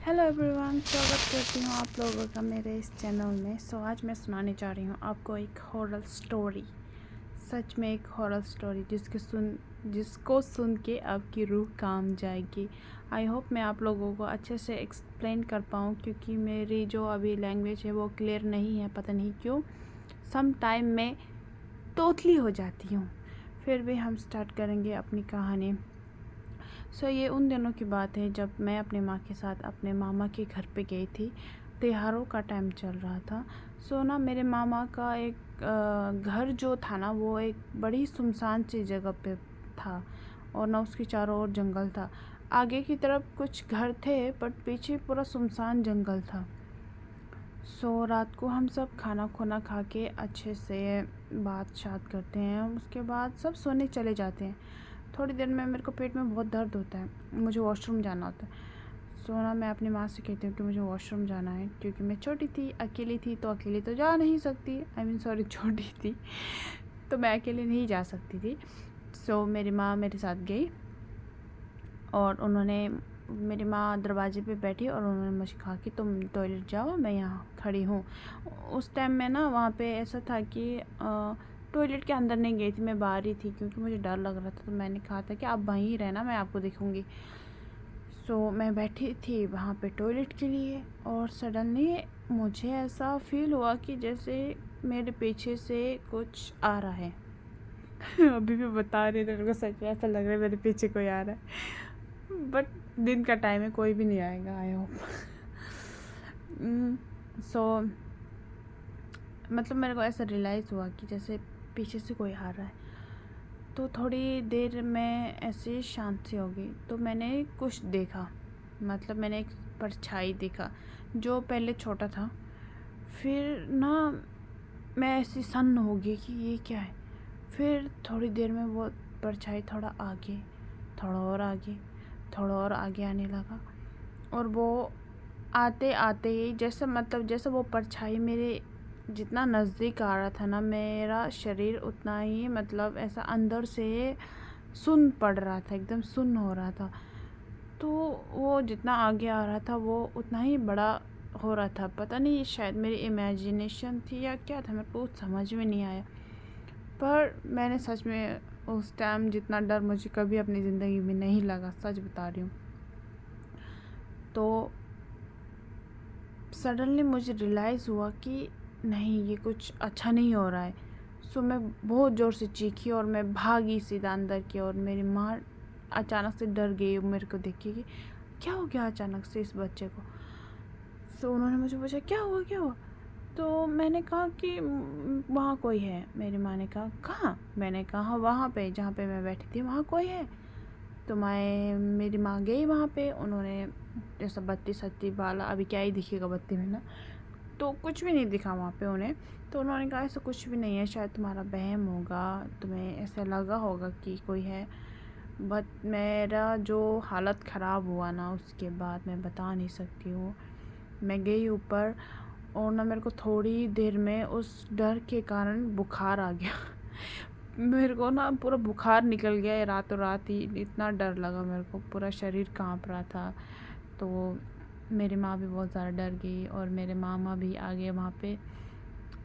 Hello everyone, स्वागत करती हूँ आप लोगों का मेरे इस चैनल में। आज मैं सुनाने जा रही हूँ आपको एक हॉरर स्टोरी। सच में एक हॉरर स्टोरी जिसको सुन के आपकी रूह काम जाएगी। आई होप मैं आप लोगों को अच्छे से एक्सप्लेन कर पाऊँ, क्योंकि मेरी जो अभी लैंग्वेज है वो क्लियर नहीं है। पता नहीं क्यों सम टाइम में तोतली हो जाती हूँ। फिर भी हम स्टार्ट करेंगे अपनी कहानी। ये उन दिनों की बात है जब मैं अपनी माँ के साथ अपने मामा के घर पे गई थी। त्योहारों का टाइम चल रहा था। ना मेरे मामा का एक घर जो था ना, वो एक बड़ी सुनसान सी जगह पे था, और ना उसके चारों ओर जंगल था। आगे की तरफ कुछ घर थे, बट पीछे पूरा सुनसान जंगल था। रात को हम सब खाना खुना खा के अच्छे से बात शात करते हैं। उसके बाद सब सोने चले जाते हैं। थोड़ी देर में मेरे को पेट में बहुत दर्द होता है, मुझे वॉशरूम जाना होता है। ना मैं अपनी माँ से कहती हूँ कि मुझे वॉशरूम जाना है, क्योंकि मैं छोटी थी, अकेली थी, तो अकेली तो जा नहीं सकती। सॉरी, छोटी थी तो मैं अकेले नहीं जा सकती थी। मेरी माँ मेरे साथ गई, और मेरी माँ दरवाजे पे बैठी, और उन्होंने मुझे कहा कि तुम टॉयलेट जाओ, मैं यहाँ खड़ी हूँ। उस टाइम में ना वहाँ पे ऐसा था कि टॉयलेट के अंदर नहीं गई थी, मैं बाहर ही थी, क्योंकि मुझे डर लग रहा था। तो मैंने कहा था कि आप वहीं रहना, मैं आपको देखूँगी। मैं बैठी थी वहाँ पे टॉयलेट के लिए, और सडनली मुझे ऐसा फील हुआ कि जैसे मेरे पीछे से कुछ आ रहा है। अभी भी बता रही थी, मेरे को सच में ऐसा लग रहा है मेरे पीछे कोई आ रहा है, बट दिन का टाइम है, कोई भी नहीं आएगा, आई होप। मतलब मेरे को ऐसा रियलाइज़ हुआ कि जैसे पीछे से कोई आ रहा है। तो थोड़ी देर में ऐसे शांति हो गई, तो मैंने कुछ देखा। मतलब मैंने एक परछाई देखा, जो पहले छोटा था, फिर ना मैं ऐसी सन्न हो गई कि ये क्या है। फिर थोड़ी देर में वो परछाई थोड़ा आगे, थोड़ा और आगे, थोड़ा और आगे आने लगा, और वो आते आते ही जैसे वो परछाई मेरे जितना नज़दीक आ रहा था ना, मेरा शरीर उतना ही ऐसा अंदर से सुन्न पड़ रहा था, एकदम सुन्न हो रहा था। तो वो जितना आगे आ रहा था वो उतना ही बड़ा हो रहा था। पता नहीं, शायद मेरी इमेजिनेशन थी या क्या था, मेरे को कुछ समझ में नहीं आया। पर मैंने सच में उस टाइम जितना डर मुझे कभी अपनी ज़िंदगी में नहीं लगा, सच बता रही हूँ। तो सडनली मुझे रियलाइज़ हुआ कि नहीं, ये कुछ अच्छा नहीं हो रहा है। मैं बहुत ज़ोर से चीखी, और मैं भागी सीधा अंदर की, और मेरी माँ अचानक से डर गई मेरे को देख के कि क्या हो गया अचानक से इस बच्चे को। उन्होंने मुझे पूछा क्या हुआ क्या हुआ। तो मैंने कहा कि वहाँ कोई है। मेरी माँ ने कहा कहाँ? मैंने कहा वहाँ पे जहाँ पे मैं बैठी थी, वहाँ कोई है। तो मेरी माँ गई वहाँ पे, उन्होंने जैसा बत्ती सत्ती बाला, अभी क्या ही दिखेगा बत्ती में ना, तो कुछ भी नहीं दिखा वहाँ पे उन्हें। तो उन्होंने कहा ऐसा कुछ भी नहीं है, शायद तुम्हारा वहम होगा, तुम्हें ऐसा लगा होगा कि कोई है। बट मेरा जो हालत ख़राब हुआ ना, उसके बाद मैं बता नहीं सकती हूँ। मैं गई ऊपर, और ना मेरे को थोड़ी देर में उस डर के कारण बुखार आ गया। मेरे को ना पूरा बुखार निकल गया रातों रात ही, इतना डर लगा मेरे को, पूरा शरीर कांप रहा था। तो मेरी माँ भी बहुत ज़्यादा डर गई, और मेरे मामा भी आ गए वहाँ पे,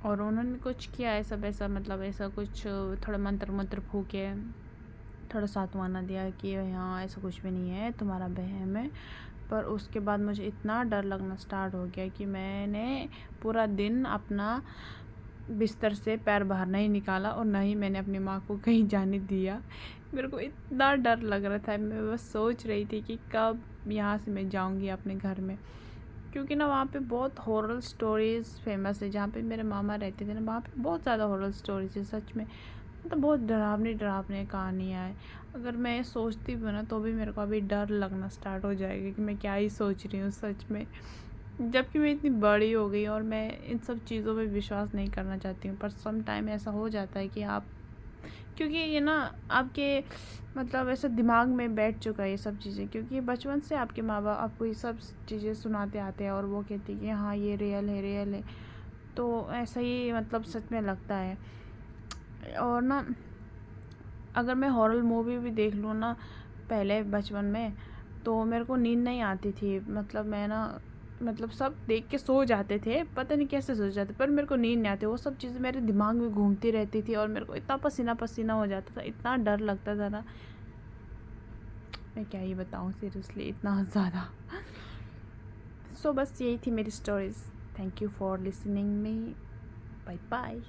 और उन्होंने कुछ किया ऐसा वैसा, ऐसा कुछ थोड़ा मंत्र मंत्र फूके, थोड़ा सांत्वना दिया कि हाँ ऐसा कुछ भी नहीं है, तुम्हारा वहम है। पर उसके बाद मुझे इतना डर लगना स्टार्ट हो गया कि मैंने पूरा दिन अपना बिस्तर से पैर बाहर नहीं निकाला, और ना ही मैंने अपनी माँ को कहीं जाने दिया। मेरे को इतना डर लग रहा था, मैं बस सोच रही थी कि कब यहाँ से मैं जाऊँगी अपने घर में, क्योंकि ना वहाँ पे बहुत हॉरर स्टोरीज़ फेमस है। जहाँ पे मेरे मामा रहते थे ना, वहाँ पे बहुत ज़्यादा हॉरर स्टोरीज़ है सच में। बहुत डरावनी डरावनी कहानियाँ हैं। अगर मैं सोचती भी हूँ ना, तो भी मेरे को अभी डर लगना स्टार्ट हो जाएगा कि मैं क्या ही सोच रही हूँ सच में, जबकि मैं इतनी बड़ी हो गई, और मैं इन सब चीज़ों पे विश्वास नहीं करना चाहती हूँ। पर सम टाइम ऐसा हो जाता है कि आप, क्योंकि ये ना आपके ऐसा दिमाग में बैठ चुका है ये सब चीज़ें, क्योंकि बचपन से आपके माँ बाप आपको ये सब चीज़ें सुनाते आते हैं, और वो कहते हैं कि हाँ ये रियल है रियल है। तो ऐसा ही सच में लगता है। और ना अगर मैं हॉरर मूवी भी देख लूँ ना पहले बचपन में, तो मेरे को नींद नहीं आती थी। मतलब मैं ना, मतलब सब देख के सो जाते थे, पता नहीं कैसे सो जाते, पर मेरे को नींद नहीं आती। वो सब चीज़ें मेरे दिमाग में घूमती रहती थी और मेरे को इतना पसीना पसीना हो जाता था, इतना डर लगता था ना, मैं क्या ही बताऊँ सीरियसली, इतना ज़्यादा। सो बस यही थी मेरी stories. Thank you for listening me. Bye bye.